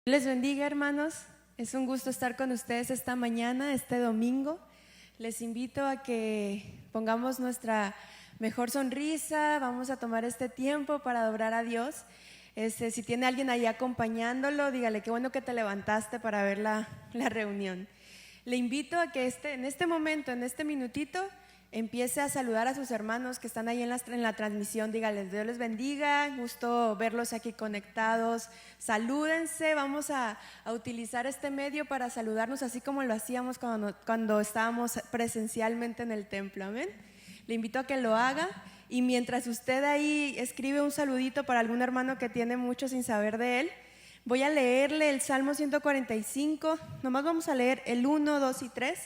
Les bendiga, hermanos. Es un gusto estar con ustedes esta mañana, este domingo. Les invito a que pongamos nuestra mejor sonrisa. Vamos a tomar este tiempo para adorar a Dios. Si tiene alguien ahí acompañándolo, dígale qué bueno que te levantaste para ver la reunión. Le invito a que en este momento, en este minutito, empiece a saludar a sus hermanos que están ahí en la transmisión. Dígales, Dios les bendiga, gusto verlos aquí conectados. Salúdense, vamos a utilizar este medio para saludarnos así como lo hacíamos cuando estábamos presencialmente en el templo, amén. Le invito a que lo haga, y mientras usted ahí escribe un saludito para algún hermano que tiene mucho sin saber de él, voy a leerle el Salmo 145, nomás vamos a leer el 1, 2 y 3,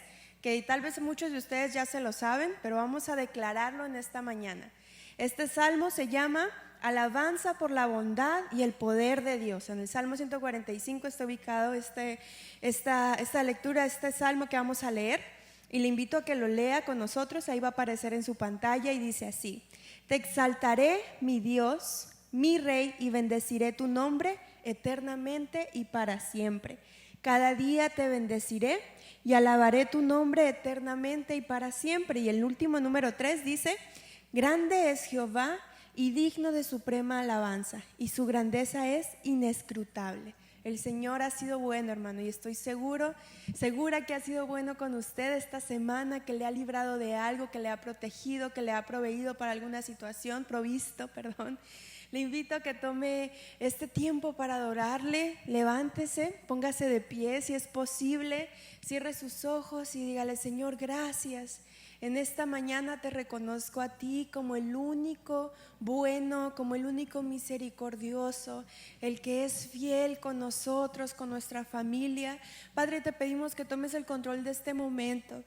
que tal vez muchos de ustedes ya se lo saben, pero vamos a declararlo en esta mañana. Este salmo se llama Alabanza por la bondad y el poder de Dios. En el Salmo 145 está ubicado esta lectura, este salmo que vamos a leer, y le invito a que lo lea con nosotros. Ahí va a aparecer en su pantalla y dice así: Te exaltaré, mi Dios, mi Rey, y bendeciré tu nombre eternamente y para siempre. Cada día te bendeciré y alabaré tu nombre eternamente y para siempre. Y el último, número 3, dice: Grande es Jehová y digno de suprema alabanza, y su grandeza es inescrutable. El Señor ha sido bueno, hermano, y estoy segura que ha sido bueno con usted esta semana, que le ha librado de algo, que le ha protegido, que le ha provisto para alguna situación. Le invito a que tome este tiempo para adorarle. Levántese, póngase de pie si es posible, cierre sus ojos y dígale: Señor, gracias. En esta mañana te reconozco a ti como el único bueno, como el único misericordioso, el que es fiel con nosotros, con nuestra familia. Padre, te pedimos que tomes el control de este momento.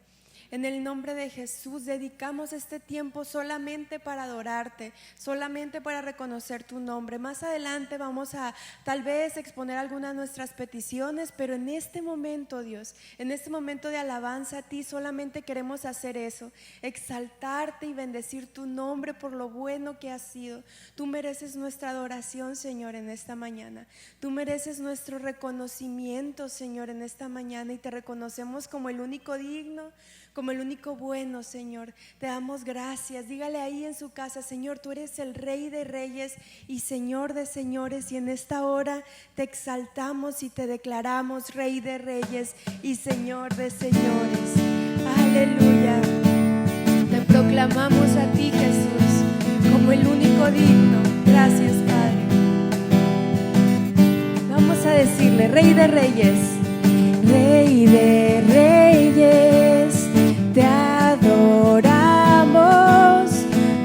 En el nombre de Jesús, dedicamos este tiempo solamente para adorarte, solamente para reconocer tu nombre. Más adelante vamos a tal vez exponer algunas de nuestras peticiones, pero en este momento, Dios, en este momento de alabanza a ti, solamente queremos hacer eso: exaltarte y bendecir tu nombre por lo bueno que has sido. Tú mereces nuestra adoración, Señor, en esta mañana. Tú mereces nuestro reconocimiento, Señor, en esta mañana, y te reconocemos como el único digno, como el único bueno, Señor. Te damos gracias. Dígale ahí en su casa: Señor, tú eres el Rey de reyes y Señor de señores, y en esta hora te exaltamos y te declaramos Rey de reyes y Señor de señores. Aleluya. Te proclamamos a ti, Jesús, como el único digno. Gracias, Padre. Vamos a decirle: Rey de reyes, Rey de reyes, te adoramos,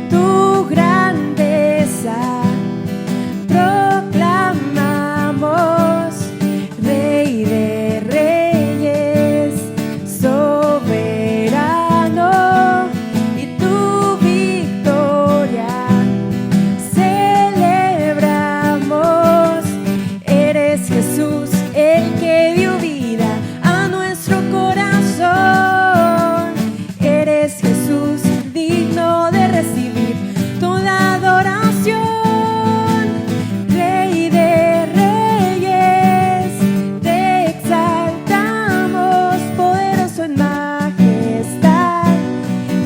tu grandeza proclamamos. Rey de reyes, soberano, y tu victoria celebramos. Eres Jesús, el que dio vida a nuestro corazón. Eres Jesús, digno de recibir toda adoración. Rey de reyes, te exaltamos, poderoso en majestad.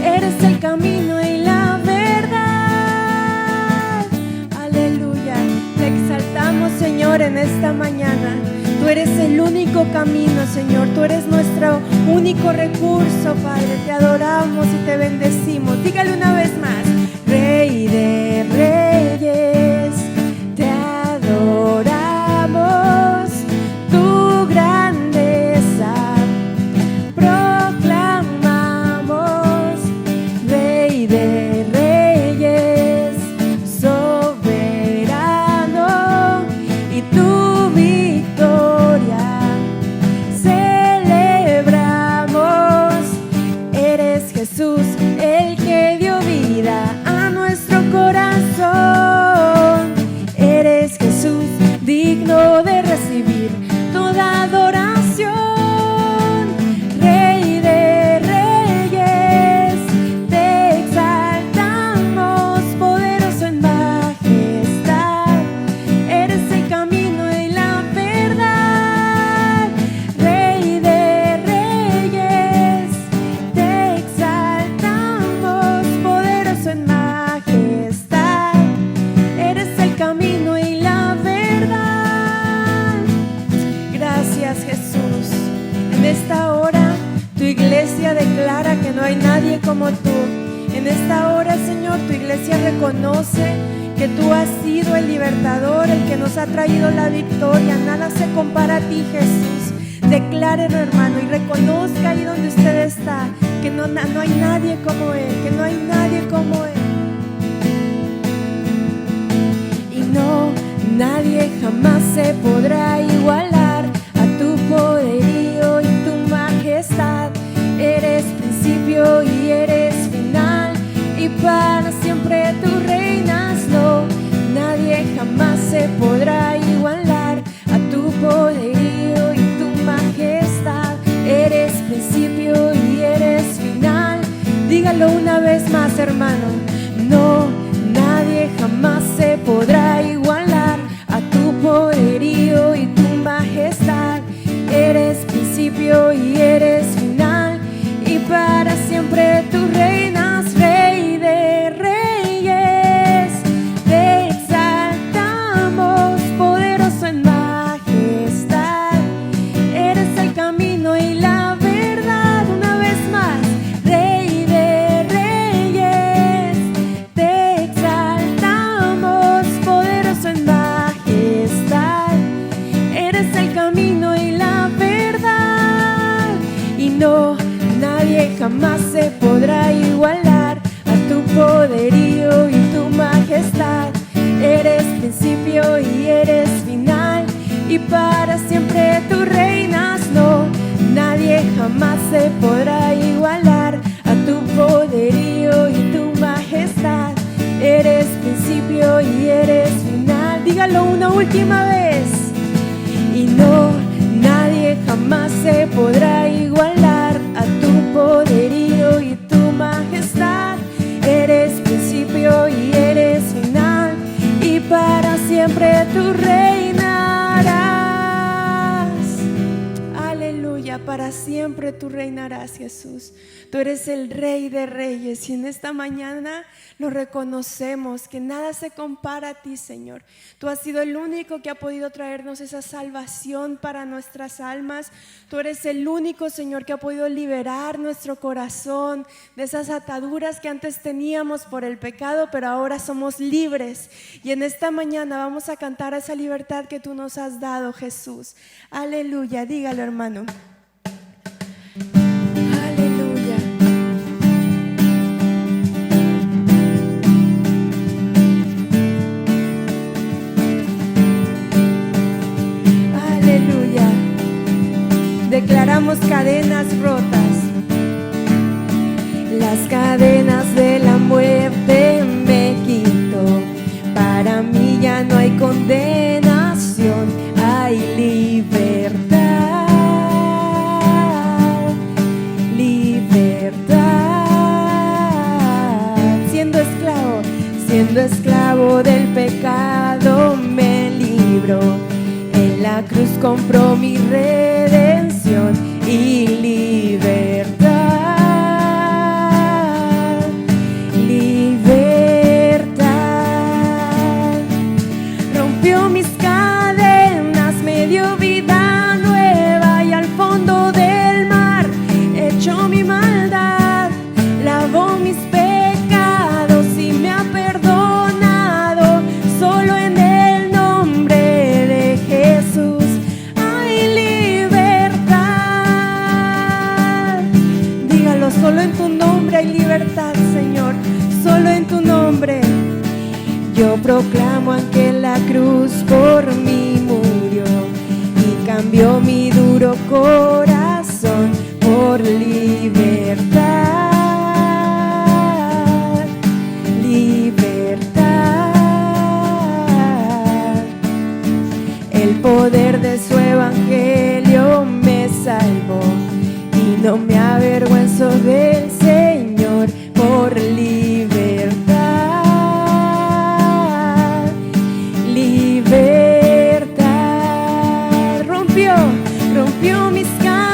Eres el camino y la verdad. Aleluya. Te exaltamos, Señor, en esta mañana. Tú eres el único camino, Señor. Tú eres nuestro único recurso, Padre. Te adoramos y te bendecimos. Dígale una vez más: Rey de reyes, te adoramos, tu grandeza proclamamos. Rey de reyes, soberano, y tu victoria celebramos. Eres Jesús, el que dio vida a nuestro corazón. Eres Jesús, digno de recibir toda adoración. Rey de reyes, te exaltamos, poderoso en majestad. Eres el camino y la verdad. En esta hora, Señor, tu iglesia reconoce que tú has sido el libertador, el que nos ha traído la victoria. Nada se compara a ti, Jesús. Declárelo, hermano, y reconozca ahí donde usted está que no hay nadie como Él, que no hay nadie como Él. Y no, nadie jamás se podrá igualar a tu poderío y tu majestad. Eres principio y eres final, y para siempre tú reinas. No, nadie jamás se podrá igualar a tu poderío y tu majestad. Eres principio y eres final. Dígalo una vez más, hermano. No, nadie jamás se podrá igualar a tu poderío y tu majestad. Eres principio y eres final, y para siempre tú reinas, Rey de reyes. Te exaltamos, poderoso en majestad. Eres el camino y la verdad. Una vez más, Rey de reyes. Te exaltamos, poderoso en majestad. Eres el camino y la verdad. Y no, nadie jamás se podrá igualar a tu poderío y tu majestad. Eres principio y eres final, y para siempre tú reinas. No, nadie jamás se podrá igualar a tu poderío y tu majestad. Eres principio y eres final. Dígalo una última vez. Y no, nadie jamás se podrá igualar a tu poderío y tu majestad. Eres principio y eres final, y para siempre tú reinarás. Aleluya, para siempre tú reinarás, Jesús. Tú eres el Rey de reyes, y en esta mañana lo reconocemos, que nada se compara a ti, Señor. Tú has sido el único que ha podido traernos esa salvación para nuestras almas. Tú eres el único, Señor, que ha podido liberar nuestro corazón de esas ataduras que antes teníamos por el pecado, pero ahora somos libres. Y en esta mañana vamos a cantar esa libertad que tú nos has dado, Jesús. Aleluya, dígalo, hermano. Aleluya. Aleluya. Declaramos cadenas rotas. Las cadenas de la muerte me quito. Para mí ya no hay condenación, hay libertad. Libertad. Siendo esclavo del pecado me libro. En la cruz compró mi redención y libertad. Libertad. Rompió mis cadenas, me dio vida nueva, y al fondo del mar echó mi maldad. Lavó mis pecados y me ha perdonado. Solo en el nombre de Jesús hay libertad. Dígalo, solo en tu nombre hay libertad, Señor. Solo en tu nombre. Yo proclamo que la cruz por mí murió y cambió mi duro corazón por libertad. Libertad. El poder de su evangelio me salvó, y no me avergüenzo del Señor por libertad. Libertad. Rompió mis cadenas.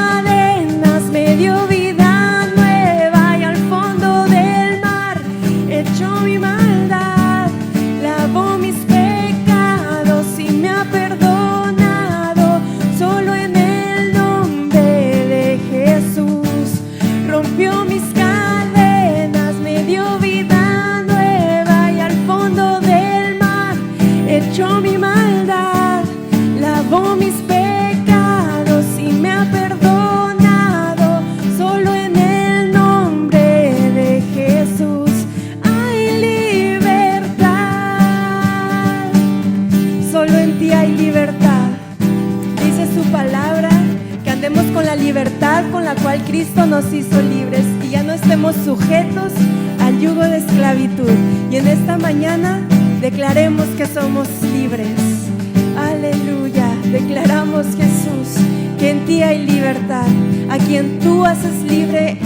yugo de esclavitud. Y en esta mañana declaremos que somos libres. Aleluya. Declaramos, Jesús, que en ti hay libertad. A quien tú haces libre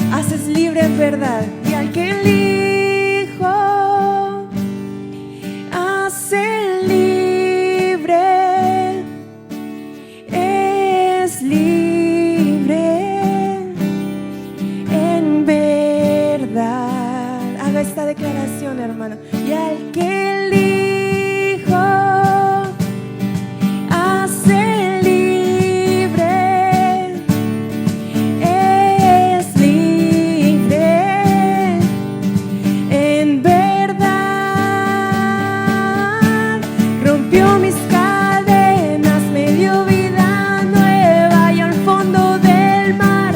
en verdad. Y al que el Hijo hace libre, es libre en verdad. Haga esta declaración, hermano. Y al que el Hijo hace libre, es libre en verdad. Rompió mis cadenas, me dio vida nueva, y al fondo del mar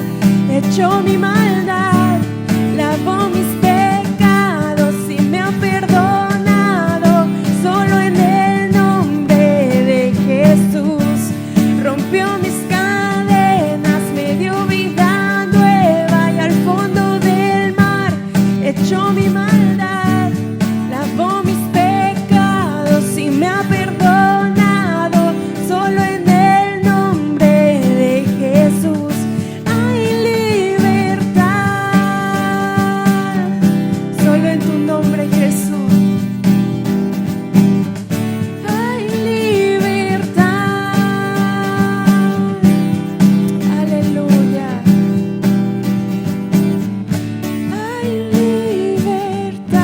echó mi maldad, lavó mis pecados y me ha perdonado. Solo en el nombre de Jesús rompió mis cadenas, me dio vida nueva, y al fondo del mar echó mi maldad, lavó mis pecados y me ha perdonado. Solo en el nombre de Jesús hay libertad. Solo en tu nombre, Jesús, hay libertad. Aleluya. Hay libertad.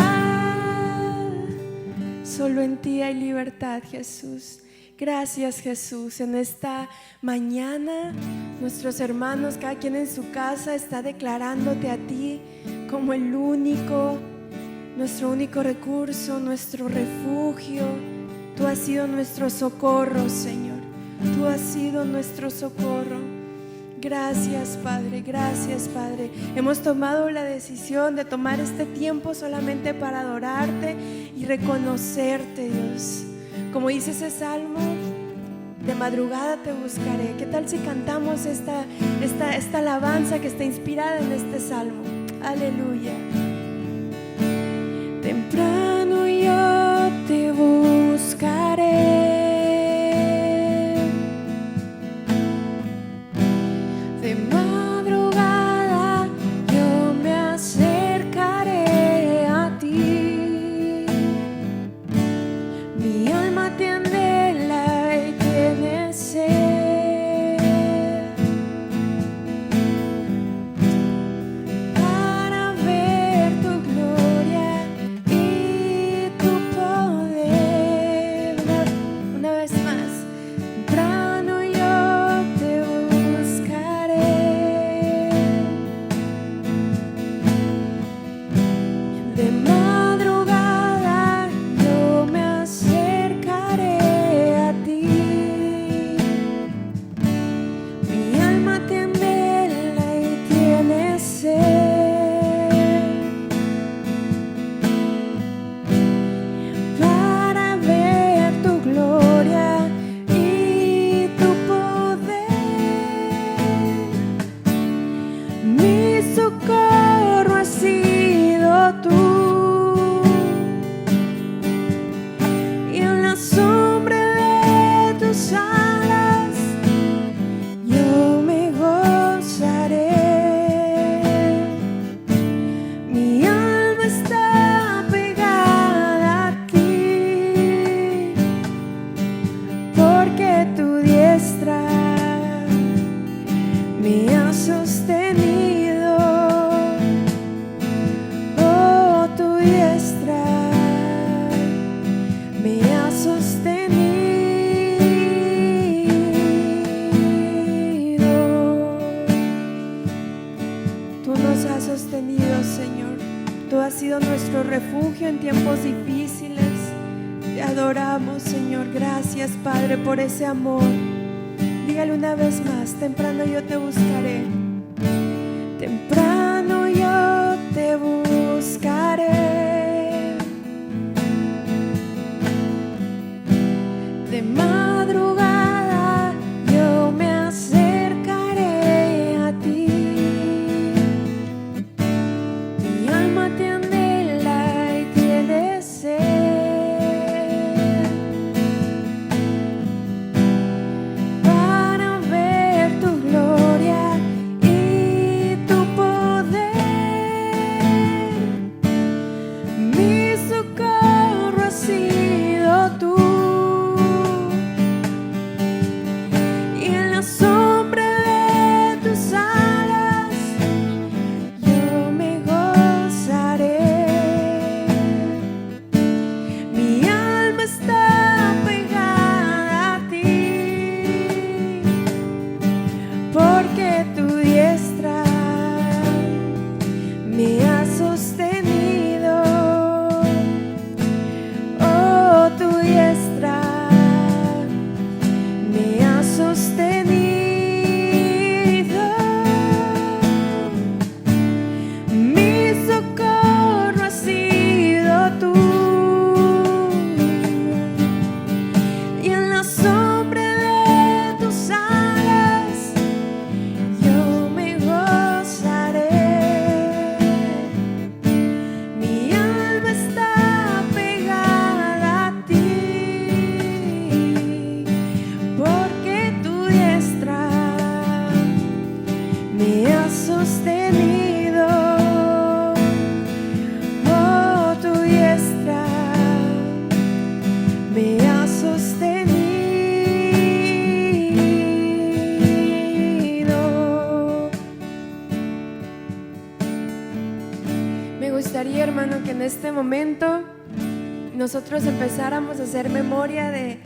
Solo en ti hay libertad, Jesús. Gracias, Jesús. En esta mañana, nuestros hermanos, cada quien en su casa, está declarándote a ti como el único, nuestro único recurso, nuestro refugio. Tú has sido nuestro socorro, Señor. Tú has sido nuestro socorro. Gracias, Padre, gracias, Padre. Hemos tomado la decisión de tomar este tiempo solamente para adorarte y reconocerte, Dios. Como dice ese salmo, de madrugada te buscaré. ¿Qué tal si cantamos esta alabanza que está inspirada en este salmo? Aleluya. Temprano yo te buscaré, de madrugada yo me acercaré a ti. Mi alma te anhela y tiene sed, para ver tu gloria y tu poder. Una vez más. Temprano yo te buscaré, de madrugada yo me acercaré a ti. Mi alma te anhela y tiene sed, para ver tu gloria y tu poder. Mi socorro has sido tú, y en la sombra de tus alas yo me gozaré. Mi alma está pegada a ti, porque tu diestra me ha sostenido. Oh, tu diestra me ha sostenido. Tú nos has sostenido, Señor. Tú has sido nuestro refugio en tiempos difíciles. Te adoramos, Señor. Gracias, Padre, por ese amor. Dígale una vez más: temprano yo te buscaré. Temprano yo te buscaré, de madrugada yo me acercaré a ti. Mi alma te anhela este momento nosotros empezáramos a hacer memoria de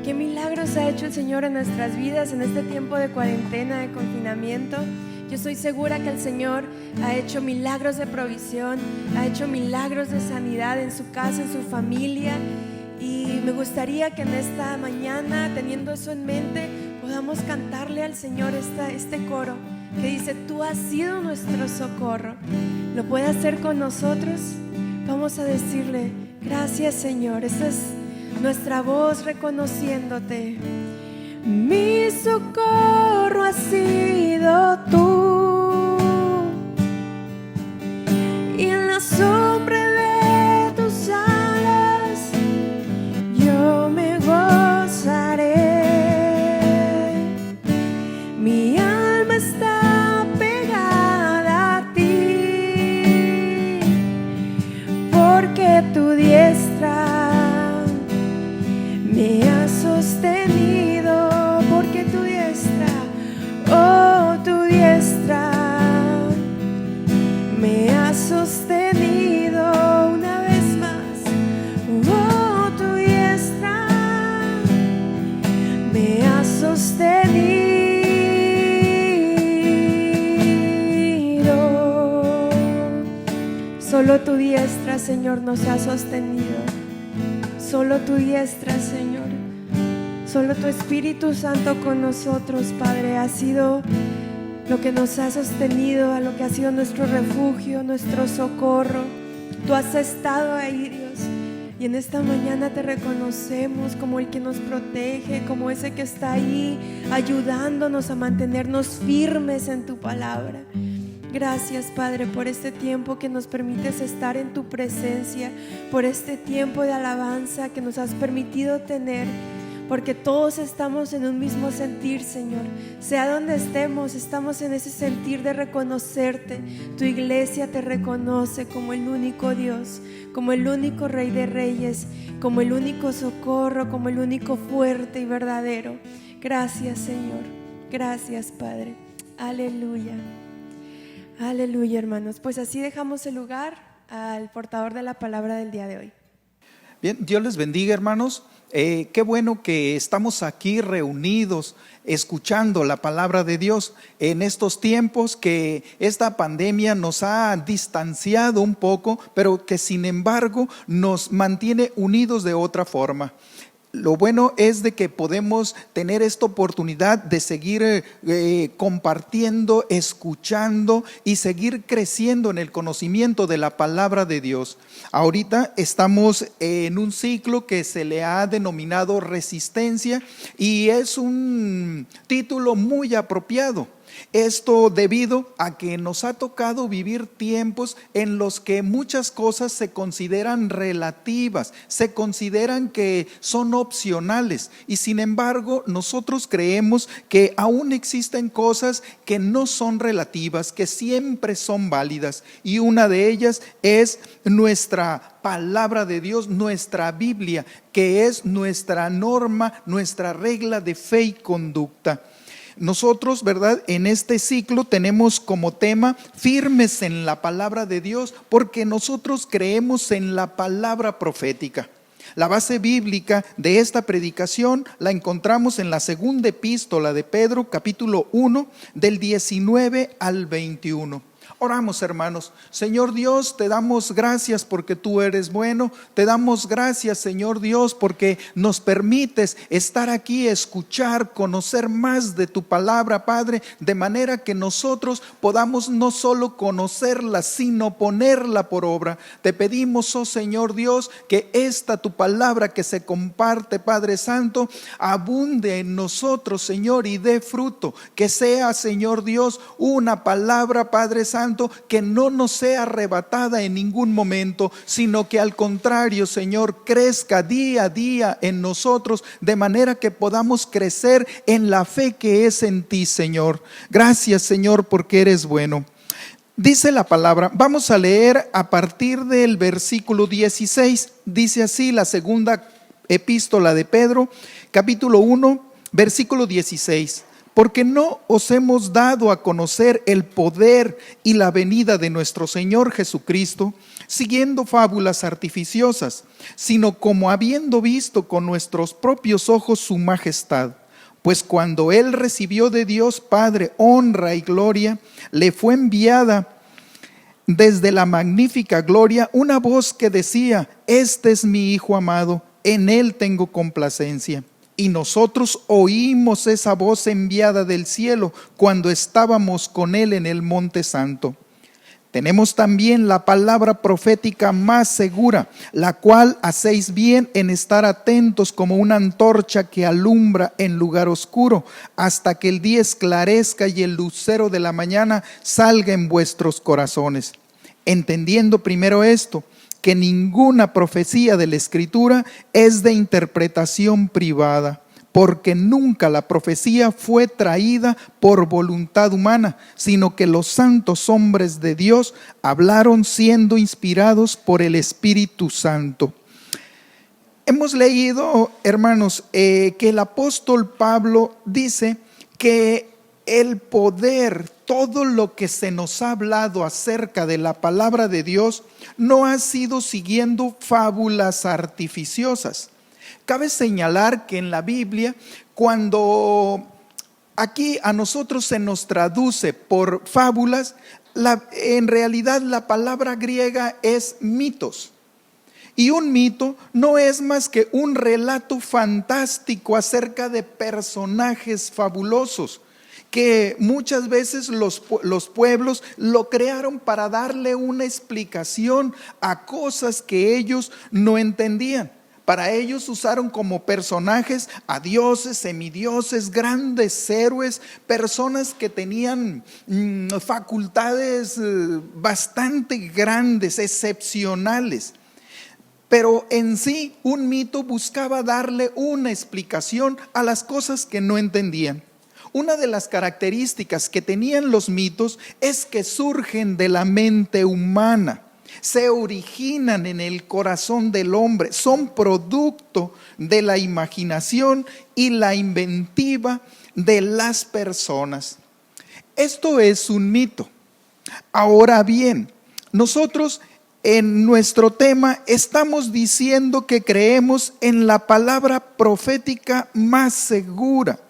qué milagros ha hecho el Señor en nuestras vidas en este tiempo de cuarentena, de confinamiento. Yo estoy segura que el Señor ha hecho milagros de provisión, ha hecho milagros de sanidad en su casa, en su familia. Y me gustaría que en esta mañana, teniendo eso en mente, podamos cantarle al Señor este coro que dice: tú has sido nuestro socorro. ¿Lo puede hacer con nosotros? Vamos a decirle: gracias, Señor. Esa es nuestra voz reconociéndote. Mi socorro has sido tú, y en la sombra de tus alas yo me gozaré. Mi alma está pegada a ti, porque tu diestra me ha sostenido, porque tu diestra, oh, tu diestra me ha sostenido. Una vez más, oh, tu diestra me ha sostenido. Solo tu diestra, Señor, nos ha sostenido. Solo tu diestra, Señor. Solo tu Espíritu Santo con nosotros, Padre, ha sido lo que nos ha sostenido, a lo que ha sido nuestro refugio, nuestro socorro. Tú has estado ahí, Dios, y en esta mañana te reconocemos como el que nos protege, como ese que está ahí ayudándonos a mantenernos firmes en tu palabra. Gracias, Padre, por este tiempo que nos permites estar en tu presencia, por este tiempo de alabanza que nos has permitido tener, porque todos estamos en un mismo sentir, Señor. Sea donde estemos, estamos en ese sentir de reconocerte. Tu iglesia te reconoce como el único Dios, como el único Rey de Reyes, como el único socorro, como el único fuerte y verdadero. Gracias, Señor. Gracias, Padre. Aleluya. Aleluya, hermanos. Pues así dejamos el lugar al portador de la palabra del día de hoy. Bien, Dios les bendiga, hermanos. Qué bueno que estamos aquí reunidos escuchando la palabra de Dios en estos tiempos que esta pandemia nos ha distanciado un poco, pero que sin embargo nos mantiene unidos de otra forma. Lo bueno es de que podemos tener esta oportunidad de seguir compartiendo, escuchando y seguir creciendo en el conocimiento de la palabra de Dios. Ahorita estamos en un ciclo que se le ha denominado Resistencia y es un título muy apropiado. Esto debido a que nos ha tocado vivir tiempos en los que muchas cosas se consideran relativas, se consideran que son opcionales y sin embargo nosotros creemos que aún existen cosas que no son relativas, que siempre son válidas, y una de ellas es nuestra palabra de Dios, nuestra Biblia, que es nuestra norma, nuestra regla de fe y conducta. Nosotros, ¿verdad?, en este ciclo tenemos como tema firmes en la palabra de Dios, porque nosotros creemos en la palabra profética. La base bíblica de esta predicación la encontramos en la segunda epístola de Pedro, capítulo 1, del 19 al 21. Oramos, hermanos. Señor Dios, te damos gracias porque tú eres bueno. Te damos gracias, Señor Dios, porque nos permites estar aquí, escuchar, conocer más de tu palabra, Padre, de manera que nosotros podamos no solo conocerla, sino ponerla por obra. Te pedimos, oh Señor Dios, que esta tu palabra que se comparte, Padre Santo, abunde en nosotros, Señor, y dé fruto. Que sea, Señor Dios, una palabra, Padre Santo, que no nos sea arrebatada en ningún momento, sino que al contrario, Señor, crezca día a día en nosotros, de manera que podamos crecer en la fe que es en ti, Señor. Gracias, Señor, porque eres bueno. Dice la palabra, vamos a leer a partir del versículo 16. Dice así la segunda epístola de Pedro, capítulo 1, versículo 16. Porque no os hemos dado a conocer el poder y la venida de nuestro Señor Jesucristo siguiendo fábulas artificiosas, sino como habiendo visto con nuestros propios ojos su majestad. Pues cuando Él recibió de Dios Padre honra y gloria, le fue enviada desde la magnífica gloria una voz que decía: este es mi Hijo amado, en Él tengo complacencia. Y nosotros oímos esa voz enviada del cielo cuando estábamos con Él en el Monte Santo. Tenemos también la palabra profética más segura, la cual hacéis bien en estar atentos como una antorcha que alumbra en lugar oscuro, hasta que el día esclarezca y el lucero de la mañana salga en vuestros corazones. Entendiendo primero esto, que ninguna profecía de la Escritura es de interpretación privada, porque nunca la profecía fue traída por voluntad humana, sino que los santos hombres de Dios hablaron siendo inspirados por el Espíritu Santo. Hemos leído, hermanos, que el apóstol Pablo dice que el poder, todo lo que se nos ha hablado acerca de la palabra de Dios, no ha sido siguiendo fábulas artificiosas. Cabe señalar que en la Biblia, cuando aquí a nosotros se nos traduce por fábulas, en realidad la palabra griega es mitos. Y un mito no es más que un relato fantástico acerca de personajes fabulosos, que muchas veces los pueblos lo crearon para darle una explicación a cosas que ellos no entendían. Para ellos usaron como personajes a dioses, semidioses, grandes héroes, personas que tenían facultades bastante grandes, excepcionales. Pero en sí, un mito buscaba darle una explicación a las cosas que no entendían. Una de las características que tenían los mitos es que surgen de la mente humana, se originan en el corazón del hombre, son producto de la imaginación y la inventiva de las personas. Esto es un mito. Ahora bien, nosotros en nuestro tema estamos diciendo que creemos en la palabra profética más segura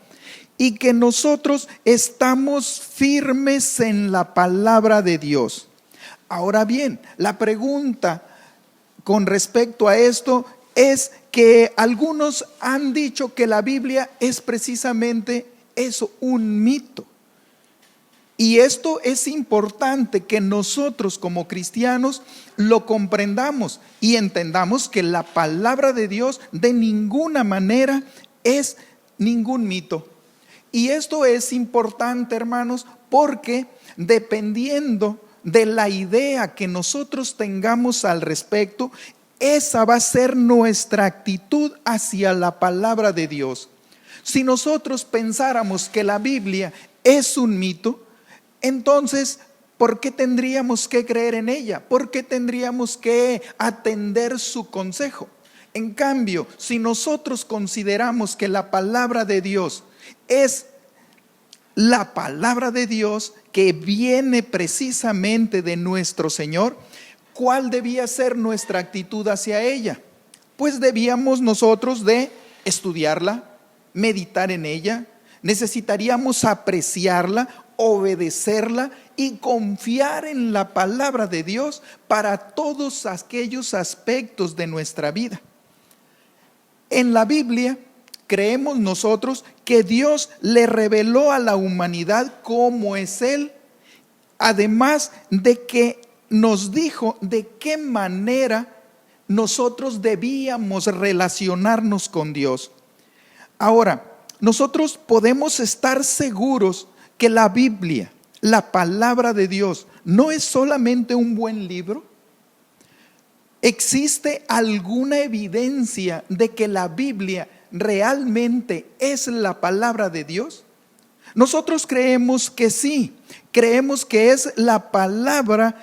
y que nosotros estamos firmes en la palabra de Dios. Ahora bien, la pregunta con respecto a esto es que algunos han dicho que la Biblia es precisamente eso, un mito. Y esto es importante que nosotros como cristianos lo comprendamos y entendamos que la palabra de Dios de ninguna manera es ningún mito. Y esto es importante, hermanos, porque dependiendo de la idea que nosotros tengamos al respecto, esa va a ser nuestra actitud hacia la palabra de Dios. Si nosotros pensáramos que la Biblia es un mito, entonces, ¿por qué tendríamos que creer en ella? ¿Por qué tendríamos que atender su consejo? En cambio, si nosotros consideramos que la palabra de Dios es la palabra de Dios que viene precisamente de nuestro Señor, ¿cuál debía ser nuestra actitud hacia ella? Pues debíamos nosotros de estudiarla, meditar en ella, necesitaríamos apreciarla, obedecerla y confiar en la palabra de Dios para todos aquellos aspectos de nuestra vida. En la Biblia creemos nosotros que Dios le reveló a la humanidad cómo es Él, además de que nos dijo de qué manera nosotros debíamos relacionarnos con Dios. Ahora, nosotros podemos estar seguros que la Biblia, la palabra de Dios, no es solamente un buen libro. ¿Existe alguna evidencia de que la Biblia realmente es la palabra de Dios? Nosotros creemos que sí, creemos que es la palabra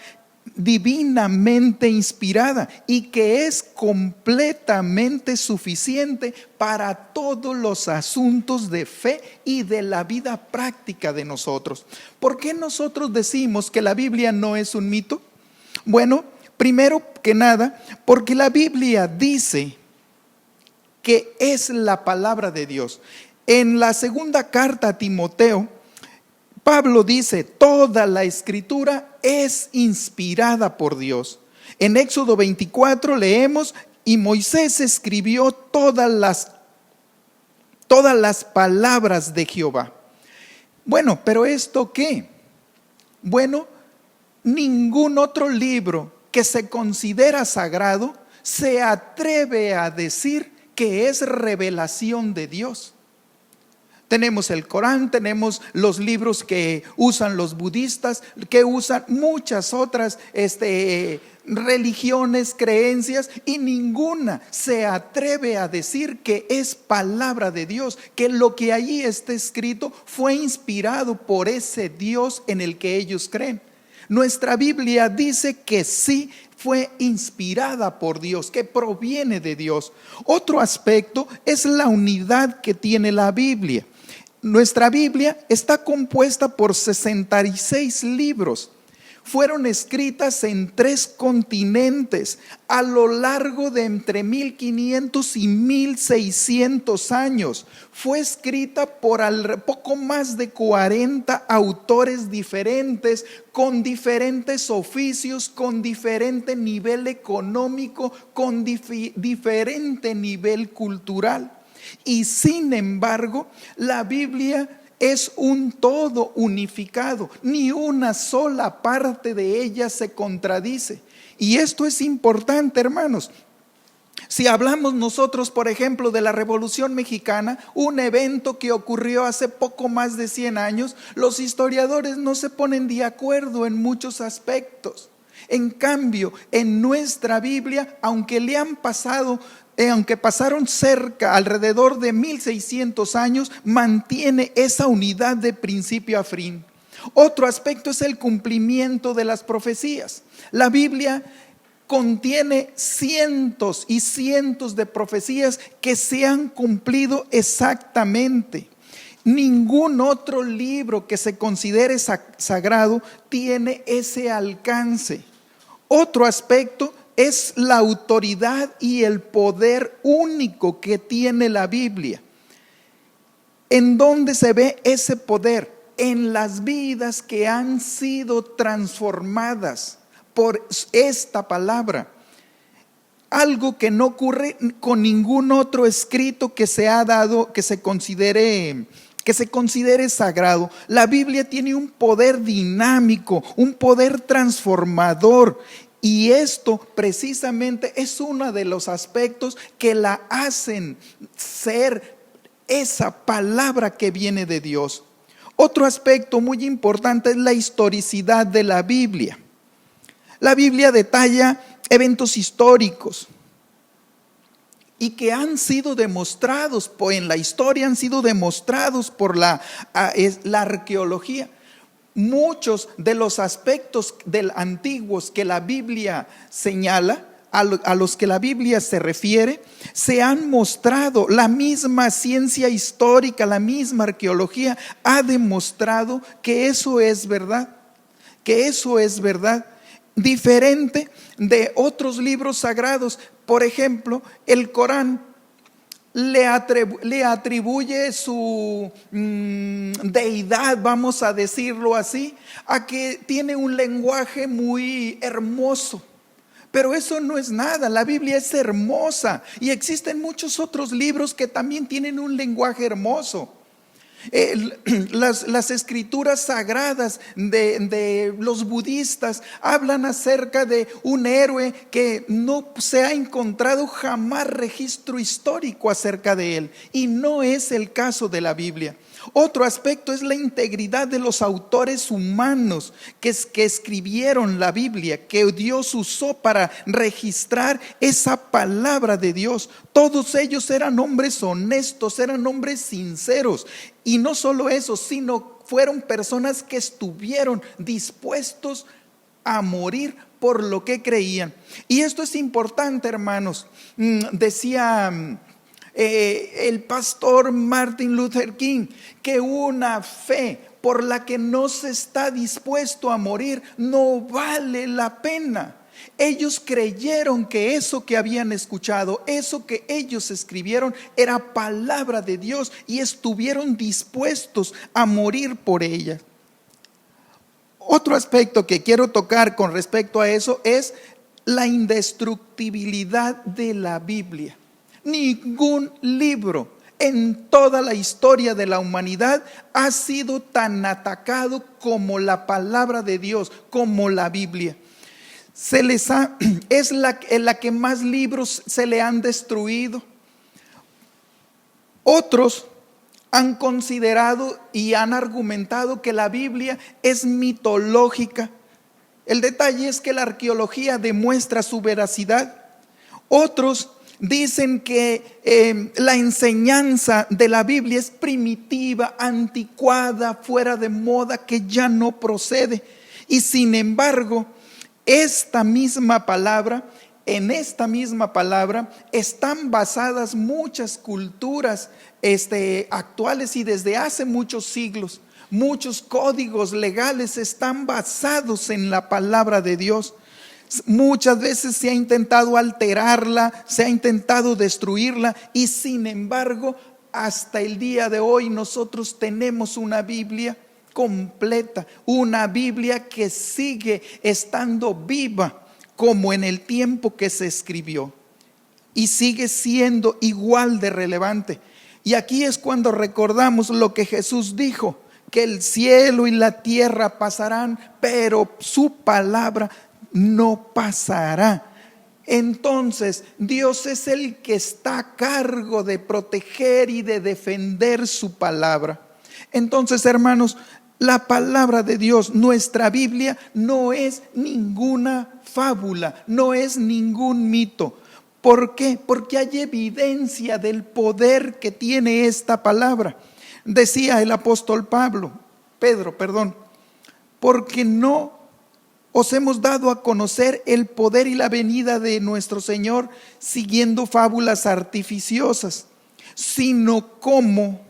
divinamente inspirada y que es completamente suficiente para todos los asuntos de fe y de la vida práctica de nosotros. ¿Por qué nosotros decimos que la Biblia no es un mito? Bueno, Primero que nada, porque la Biblia dice que es la palabra de Dios. En la segunda carta a Timoteo, Pablo dice, toda la escritura es inspirada por Dios. En Éxodo 24 leemos, y Moisés escribió todas las palabras de Jehová. Bueno, ¿pero esto qué? Bueno, ningún otro libro que se considera sagrado se atreve a decir que es revelación de Dios. Tenemos el Corán, tenemos los libros que usan los budistas, que usan muchas otras religiones, creencias, y ninguna se atreve a decir que es palabra de Dios, que lo que allí está escrito fue inspirado por ese Dios en el que ellos creen. Nuestra Biblia dice que sí fue inspirada por Dios, que proviene de Dios. Otro aspecto es la unidad que tiene la Biblia. Nuestra Biblia está compuesta por 66 libros. Fueron escritas en 3 continentes a lo largo de entre 1500 y 1600 años. Fue escrita por poco más de 40 autores diferentes, con diferentes oficios, con diferente nivel económico, con diferente nivel cultural. Y sin embargo, la Biblia es un todo unificado, ni una sola parte de ella se contradice. Y esto es importante, hermanos. Si hablamos nosotros, por ejemplo, de la Revolución Mexicana, un evento que ocurrió hace poco más de 100 años, los historiadores no se ponen de acuerdo en muchos aspectos. En cambio, en nuestra Biblia, aunque pasaron alrededor de 1600 años, mantiene esa unidad de principio a fin. Otro aspecto es el cumplimiento de las profecías. La Biblia contiene cientos y cientos de profecías que se han cumplido exactamente. Ningún otro libro que se considere sagrado tiene ese alcance. Otro aspecto es la autoridad y el poder único que tiene la Biblia. ¿En dónde se ve ese poder? En las vidas que han sido transformadas por esta palabra. Algo que no ocurre con ningún otro escrito que se ha dado, que se considere sagrado. La Biblia tiene un poder dinámico, un poder transformador. Y esto precisamente es uno de los aspectos que la hacen ser esa palabra que viene de Dios. Otro aspecto muy importante es la historicidad de la Biblia. La Biblia detalla eventos históricos y que han sido demostrados en la historia, han sido demostrados por la arqueología. Muchos de los aspectos antiguos que la Biblia señala, a los que la Biblia se refiere, se han mostrado. La misma ciencia histórica, la misma arqueología ha demostrado que eso es verdad, diferente de otros libros sagrados. Por ejemplo, el Corán le atribuye su deidad, vamos a decirlo así, a que tiene un lenguaje muy hermoso. Pero eso no es nada, la Biblia es hermosa y existen muchos otros libros que también tienen un lenguaje hermoso. Las escrituras sagradas de los budistas hablan acerca de un héroe que no se ha encontrado jamás registro histórico acerca de él, y no es el caso de la Biblia. Otro aspecto es la integridad de los autores humanos que escribieron la Biblia, que Dios usó para registrar esa palabra de Dios. Todos ellos eran hombres honestos, eran hombres sinceros. Y no solo eso, sino fueron personas que estuvieron dispuestos a morir por lo que creían. Y esto es importante, hermanos. Decía el pastor Martin Luther King que una fe por la que no se está dispuesto a morir no vale la pena. Ellos creyeron que eso que habían escuchado, eso que ellos escribieron, era palabra de Dios y estuvieron dispuestos a morir por ella. Otro aspecto que quiero tocar con respecto a eso es la indestructibilidad de la Biblia. Ningún libro en toda la historia de la humanidad ha sido tan atacado como la palabra de Dios, como la Biblia. Es la que más libros se le han destruido. Otros han considerado y han argumentado que la Biblia es mitológica. El detalle es que la arqueología demuestra su veracidad. Otros dicen que la enseñanza de la Biblia es primitiva, anticuada, fuera de moda, que ya no procede. Y sin embargo, en esta misma palabra están basadas muchas culturas actuales y desde hace muchos siglos. Muchos códigos legales están basados en la palabra de Dios. Muchas veces se ha intentado alterarla, se ha intentado destruirla, y sin embargo, hasta el día de hoy nosotros tenemos una Biblia completa, una Biblia que sigue estando viva como en el tiempo que se escribió y sigue siendo igual de relevante. Y aquí es cuando recordamos lo que Jesús dijo, que el cielo y la tierra pasarán, pero su palabra no pasará. Entonces, Dios es el que está a cargo de proteger y de defender su palabra. Entonces, hermanos, la palabra de Dios, nuestra Biblia, no es ninguna fábula, no es ningún mito. ¿Por qué? Porque hay evidencia del poder que tiene esta palabra. Decía el apóstol Pedro, porque no os hemos dado a conocer el poder y la venida de nuestro Señor siguiendo fábulas artificiosas, sino como,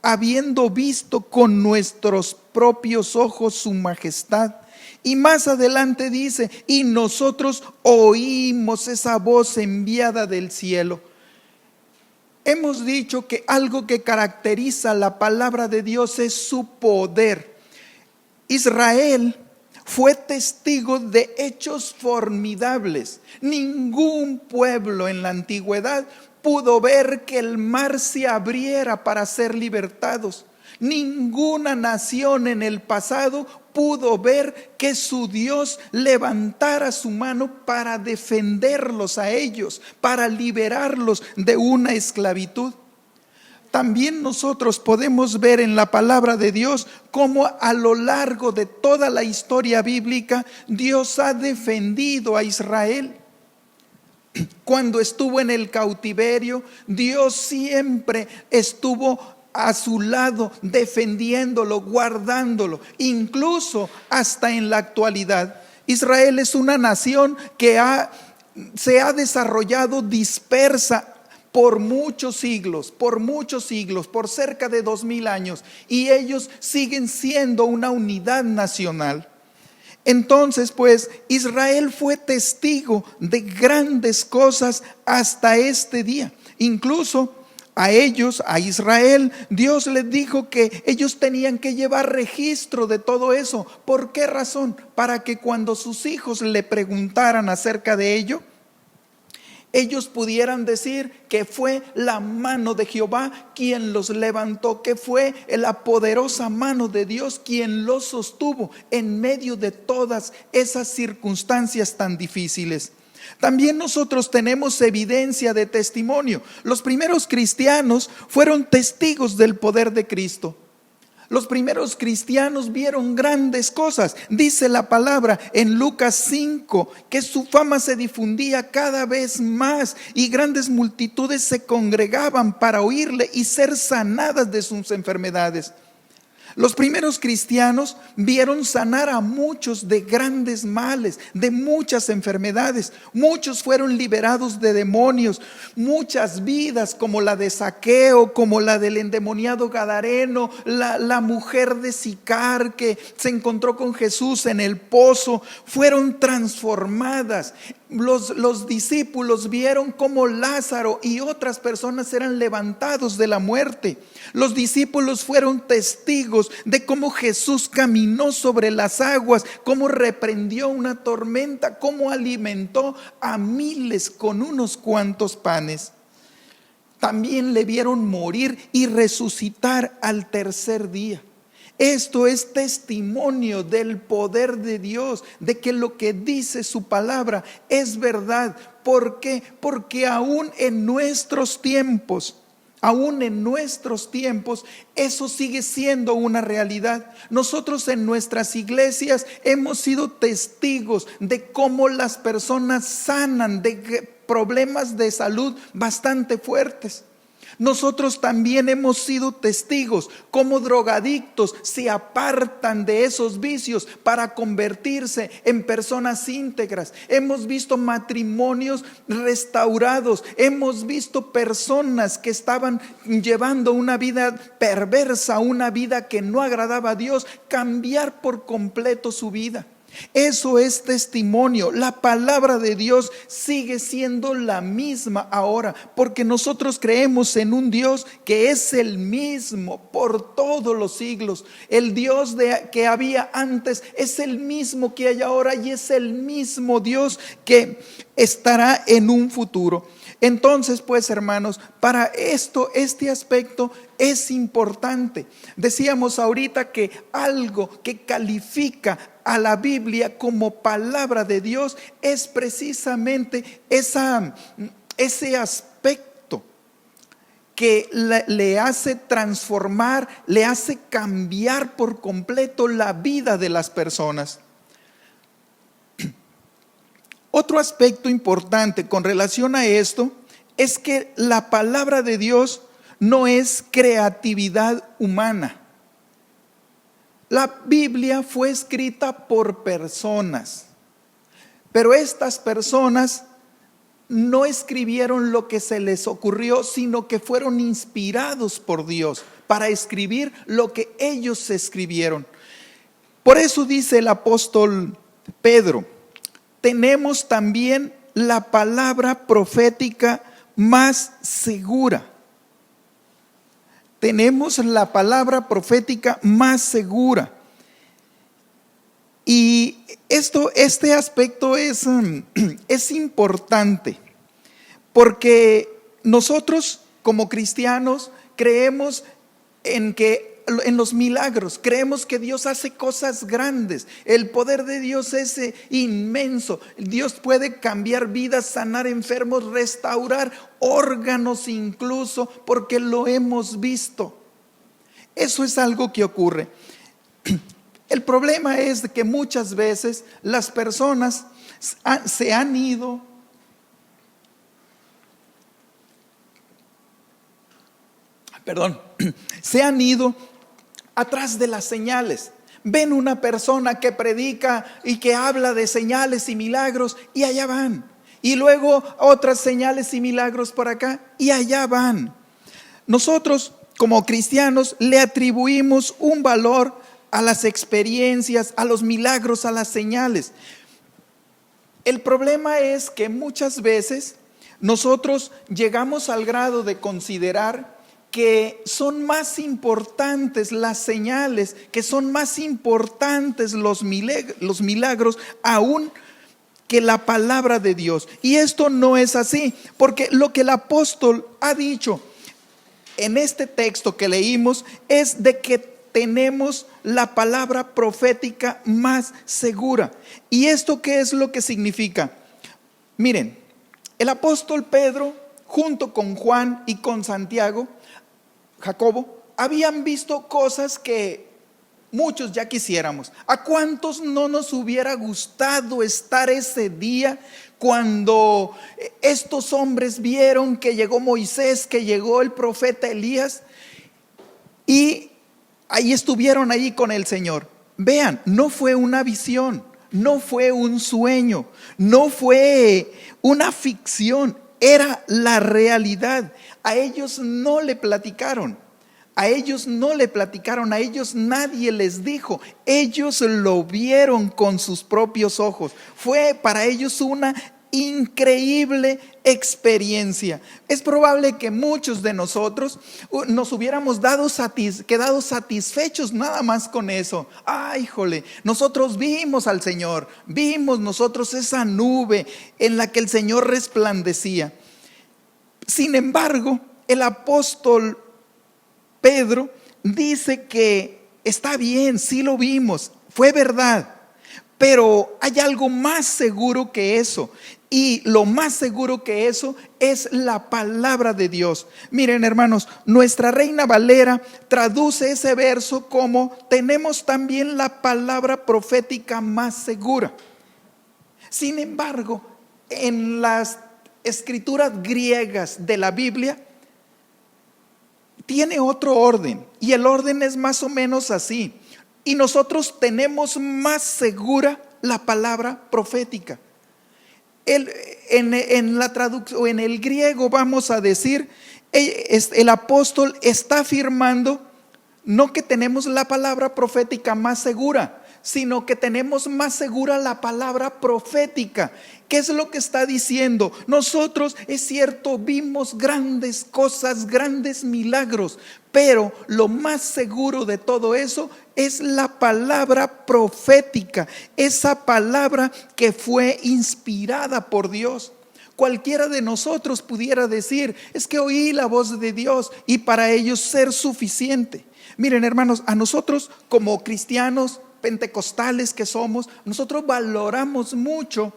habiendo visto con nuestros propios ojos su majestad. Y más adelante dice, y nosotros oímos esa voz enviada del cielo. Hemos dicho que algo que caracteriza la palabra de Dios es su poder. Israel fue testigo de hechos formidables. Ningún pueblo en la antigüedad pudo ver que el mar se abriera para ser libertados. Ninguna nación en el pasado pudo ver que su Dios levantara su mano para defenderlos a ellos, para liberarlos de una esclavitud. También nosotros podemos ver en la palabra de Dios cómo a lo largo de toda la historia bíblica Dios ha defendido a Israel. Cuando estuvo en el cautiverio, Dios siempre estuvo a su lado, defendiéndolo, guardándolo, incluso hasta en la actualidad. Israel es una nación que se ha desarrollado dispersa por muchos siglos, por cerca de 2000 años, y ellos siguen siendo una unidad nacional. Entonces, pues, Israel fue testigo de grandes cosas hasta este día. Incluso a Israel, Dios les dijo que ellos tenían que llevar registro de todo eso. ¿Por qué razón? Para que cuando sus hijos le preguntaran acerca de ello, ellos pudieran decir que fue la mano de Jehová quien los levantó, que fue la poderosa mano de Dios quien los sostuvo en medio de todas esas circunstancias tan difíciles. También nosotros tenemos evidencia de testimonio. Los primeros cristianos fueron testigos del poder de Cristo. Los primeros cristianos vieron grandes cosas. Dice la palabra en Lucas 5 que su fama se difundía cada vez más y grandes multitudes se congregaban para oírle y ser sanadas de sus enfermedades. Los primeros cristianos vieron sanar a muchos de grandes males, de muchas enfermedades. Muchos fueron liberados de demonios. Muchas vidas, como la de Zaqueo, como la del endemoniado gadareno, la mujer de Sicar que se encontró con Jesús en el pozo, fueron transformadas. Los discípulos vieron cómo Lázaro y otras personas eran levantados de la muerte. Los discípulos fueron testigos de cómo Jesús caminó sobre las aguas, cómo reprendió una tormenta, cómo alimentó a miles con unos cuantos panes. También le vieron morir y resucitar al tercer día. Esto es testimonio del poder de Dios, de que lo que dice su palabra es verdad. ¿Por qué? Porque aún en nuestros tiempos, eso sigue siendo una realidad. Nosotros en nuestras iglesias hemos sido testigos de cómo las personas sanan de problemas de salud bastante fuertes. Nosotros también hemos sido testigos cómo drogadictos se apartan de esos vicios para convertirse en personas íntegras. Hemos visto matrimonios restaurados. Hemos visto personas que estaban llevando una vida perversa, una vida que no agradaba a Dios, cambiar por completo su vida. Eso es testimonio. La palabra de Dios sigue siendo la misma ahora, porque nosotros creemos en un Dios que es el mismo por todos los siglos. El Dios que había antes es el mismo que hay ahora y es el mismo Dios que estará en un futuro. Entonces, pues, hermanos, para este aspecto es importante. Decíamos ahorita que algo que califica a la Biblia como palabra de Dios es precisamente ese aspecto que le hace transformar, le hace cambiar por completo la vida de las personas. Otro aspecto importante con relación a esto es que la palabra de Dios no es creatividad humana. La Biblia fue escrita por personas, pero estas personas no escribieron lo que se les ocurrió, sino que fueron inspirados por Dios para escribir lo que ellos escribieron. Por eso dice el apóstol Pedro: tenemos también la palabra profética más segura. Tenemos la palabra profética más segura. Y este aspecto es importante, porque nosotros como cristianos creemos en los milagros, creemos que Dios hace cosas grandes. El poder de Dios es inmenso. Dios puede cambiar vidas, sanar enfermos, restaurar órganos incluso, porque lo hemos visto. Eso es algo que ocurre. El problema es que muchas veces las personas se han ido atrás de las señales. Ven una persona que predica y que habla de señales y milagros y allá van. Y luego otras señales y milagros por acá y allá van. Nosotros como cristianos le atribuimos un valor a las experiencias, a los milagros, a las señales. El problema es que muchas veces nosotros llegamos al grado de considerar que son más importantes las señales, que son más importantes los milagros aún que la palabra de Dios. Y esto no es así, porque lo que el apóstol ha dicho en este texto que leímos es de que tenemos la palabra profética más segura. ¿Y esto qué es lo que significa? Miren, el apóstol Pedro, junto con Juan y con Santiago, Jacobo, habían visto cosas que muchos ya quisiéramos. ¿A cuántos no nos hubiera gustado estar ese día cuando estos hombres vieron que llegó Moisés, que llegó el profeta Elías? Y ahí estuvieron ahí con el Señor. Vean, no fue una visión, no fue un sueño, no fue una ficción, era la realidad. A ellos no le platicaron. A ellos no le platicaron, a ellos nadie les dijo, ellos lo vieron con sus propios ojos. Fue para ellos una increíble experiencia. Es probable que muchos de nosotros nos hubiéramos quedado satisfechos nada más con eso. Ay, híjole, nosotros vimos al Señor, vimos nosotros esa nube en la que el Señor resplandecía. Sin embargo, el apóstol Pedro dice que está bien, sí lo vimos, fue verdad, pero hay algo más seguro que eso. Y lo más seguro que eso es la palabra de Dios. Miren, hermanos, nuestra Reina Valera traduce ese verso como: tenemos también la palabra profética más segura. Sin embargo, en las escrituras griegas de la Biblia tiene otro orden, y el orden es más o menos así. Y nosotros tenemos más segura la palabra profética. En la traducción, o en el griego, vamos a decir, el apóstol está afirmando no que tenemos la palabra profética más segura, sino que tenemos más segura la palabra profética. ¿Qué es lo que está diciendo? Nosotros, es cierto, vimos grandes cosas, grandes milagros, pero lo más seguro de todo eso es la palabra profética, esa palabra que fue inspirada por Dios. Cualquiera de nosotros pudiera decir: es que oí la voz de Dios, y para ellos ser suficiente. Miren, hermanos, a nosotros como cristianos pentecostales que somos, nosotros valoramos mucho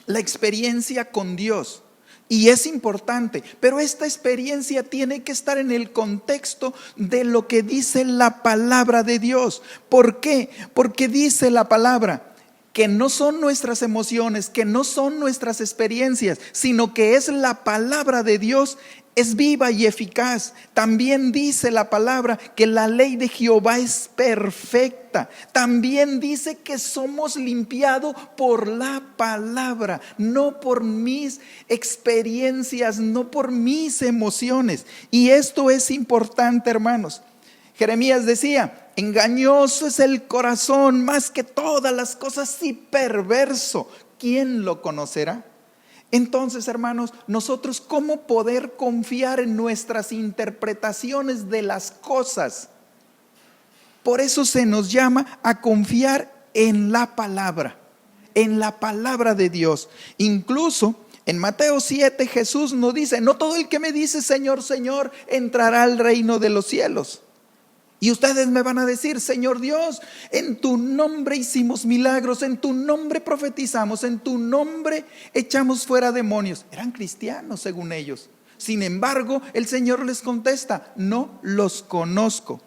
la experiencia con Dios, y es importante, pero esta experiencia tiene que estar en el contexto de lo que dice la palabra de Dios. ¿Por qué? Porque dice la palabra que no son nuestras emociones, que no son nuestras experiencias, sino que es la palabra de Dios. Es viva y eficaz. También dice la palabra que la ley de Jehová es perfecta. También dice que somos limpiados por la palabra, no por mis experiencias, no por mis emociones. Y esto es importante, hermanos. Jeremías decía: engañoso es el corazón más que todas las cosas, y perverso, ¿quién lo conocerá? Entonces, hermanos, nosotros, ¿cómo poder confiar en nuestras interpretaciones de las cosas? Por eso se nos llama a confiar en la palabra de Dios. Incluso en Mateo 7 Jesús nos dice: no todo el que me dice Señor, Señor, entrará al reino de los cielos. Y ustedes me van a decir: Señor Dios, en tu nombre hicimos milagros, en tu nombre profetizamos, en tu nombre echamos fuera demonios. Eran cristianos según ellos. Sin embargo, el Señor les contesta: no los conozco.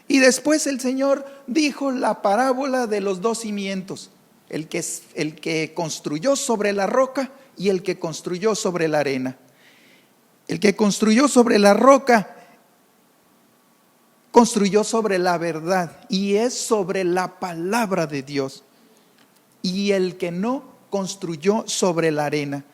Y después el Señor dijo la parábola de los dos cimientos: el que construyó sobre la roca y el que construyó sobre la arena. El que construyó sobre la roca construyó sobre la verdad, y es sobre la palabra de Dios. Y el que no, construyó sobre la arena.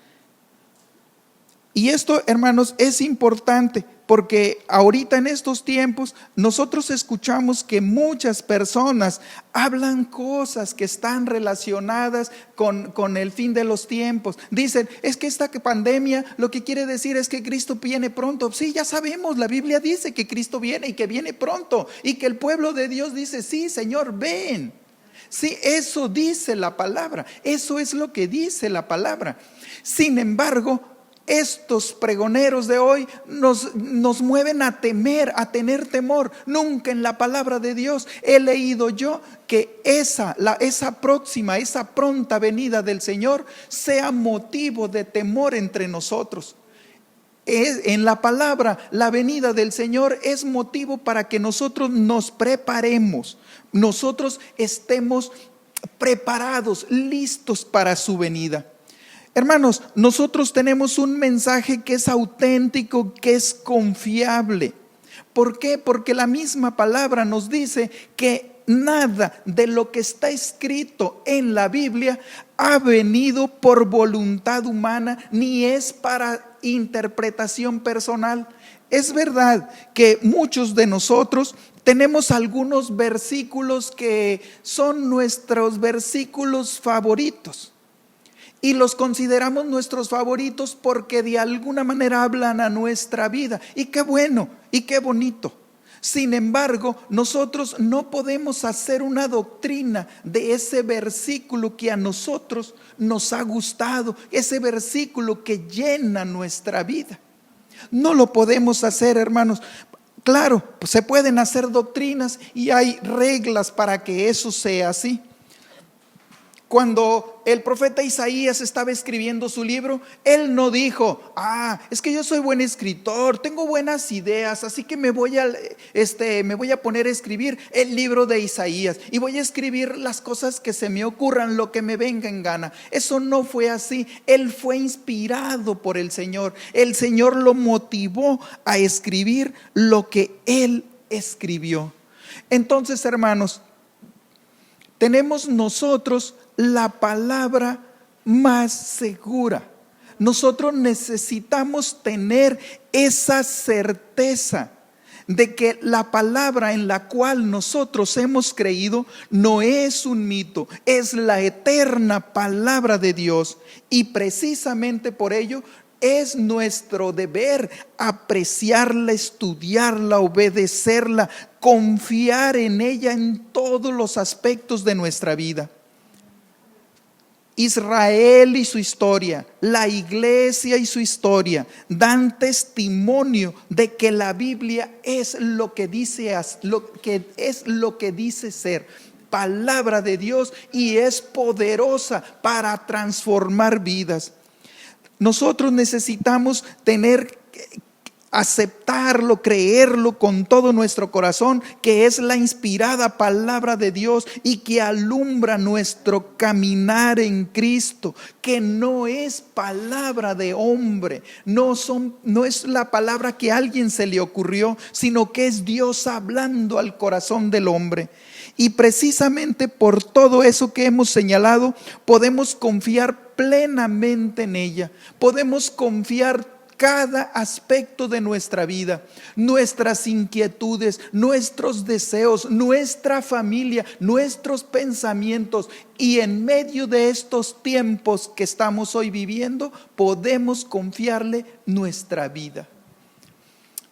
Y esto, hermanos, es importante, porque ahorita en estos tiempos nosotros escuchamos que muchas personas hablan cosas que están relacionadas con el fin de los tiempos. Dicen: es que esta pandemia lo que quiere decir es que Cristo viene pronto. Sí, ya sabemos, la Biblia dice que Cristo viene y que viene pronto, y que el pueblo de Dios dice: sí, Señor, ven. Sí, eso dice la palabra, eso es lo que dice la palabra. Sin embargo, estos pregoneros de hoy nos mueven a temer, a tener temor. Nunca en la palabra de Dios he leído yo que esa pronta venida del Señor sea motivo de temor entre nosotros. En la palabra, la venida del Señor es motivo para que nosotros nos preparemos, nosotros estemos preparados, listos para su venida. Hermanos, nosotros tenemos un mensaje que es auténtico, que es confiable. ¿Por qué? Porque la misma palabra nos dice que nada de lo que está escrito en la Biblia ha venido por voluntad humana, ni es para interpretación personal. Es verdad que muchos de nosotros tenemos algunos versículos que son nuestros versículos favoritos y los consideramos nuestros favoritos porque de alguna manera hablan a nuestra vida. Y qué bueno y qué bonito. Sin embargo, nosotros no podemos hacer una doctrina de ese versículo que a nosotros nos ha gustado, ese versículo que llena nuestra vida. No lo podemos hacer, hermanos. Claro, pues se pueden hacer doctrinas y hay reglas para que eso sea así. Cuando el profeta Isaías estaba escribiendo su libro, él no dijo: es que yo soy buen escritor, tengo buenas ideas, así que me voy a poner a escribir el libro de Isaías y voy a escribir las cosas que se me ocurran, lo que me venga en gana. Eso no fue así. Él fue inspirado por el Señor. El Señor lo motivó a escribir lo que él escribió. Entonces, hermanos, tenemos nosotros la palabra más segura. Nosotros necesitamos tener esa certeza de que la palabra en la cual nosotros hemos creído no es un mito, es la eterna palabra de Dios. Y precisamente por ello es nuestro deber apreciarla, estudiarla, obedecerla, confiar en ella en todos los aspectos de nuestra vida. Israel y su historia, la iglesia y su historia dan testimonio de que la Biblia es lo que dice ser palabra de Dios y es poderosa para transformar vidas. Nosotros necesitamos aceptarlo, creerlo con todo nuestro corazón, que es la inspirada palabra de Dios y que alumbra nuestro caminar en Cristo, que no es palabra de hombre, no es la palabra que a alguien se le ocurrió, sino que es Dios hablando al corazón del hombre. Y precisamente por todo eso que hemos señalado, podemos confiar plenamente en ella, podemos confiar cada aspecto de nuestra vida, nuestras inquietudes, nuestros deseos, nuestra familia, nuestros pensamientos. Y en medio de estos tiempos que estamos hoy viviendo, podemos confiarle nuestra vida.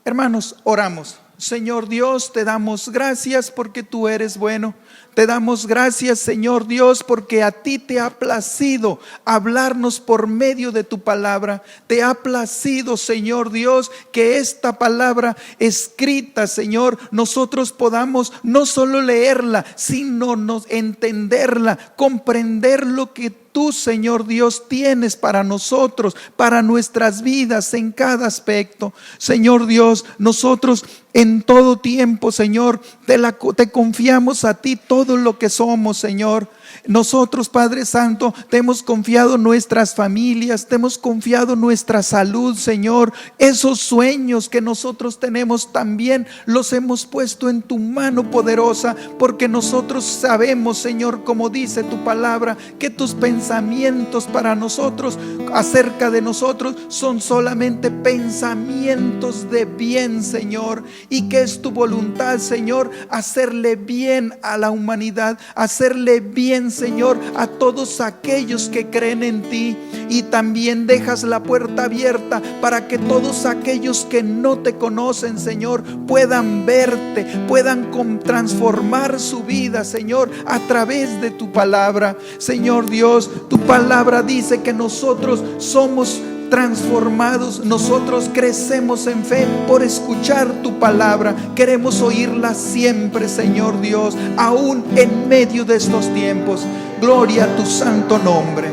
Hermanos, oramos. Señor Dios, te damos gracias porque tú eres bueno. Te damos gracias, Señor Dios, porque a ti te ha placido hablarnos por medio de tu palabra. Te ha placido, Señor Dios, que esta palabra escrita, Señor, nosotros podamos no solo leerla, sino entenderla, comprender lo que tú, Señor Dios, tienes para nosotros, para nuestras vidas en cada aspecto. Señor Dios, nosotros en todo tiempo, Señor, te confiamos a ti todo lo que somos, Señor. Nosotros, Padre Santo, te hemos confiado nuestras familias, te hemos confiado nuestra salud, Señor. Esos sueños que nosotros tenemos también los hemos puesto en tu mano poderosa, porque nosotros sabemos, Señor, como dice tu palabra, que tus pensamientos para nosotros, acerca de nosotros, son solamente pensamientos de bien, Señor, y que es tu voluntad, Señor, hacerle bien a la humanidad, hacerle bien, Señor, a todos aquellos que creen en ti. Y también dejas la puerta abierta para que todos aquellos que no te conocen, Señor, puedan verte, puedan transformar su vida, Señor, a través de tu palabra. Señor Dios, tu palabra dice que nosotros somos transformados, nosotros crecemos en fe por escuchar tu palabra. Queremos oírla siempre, Señor Dios, aún en medio de estos tiempos. Gloria a tu santo nombre.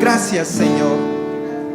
Gracias, Señor.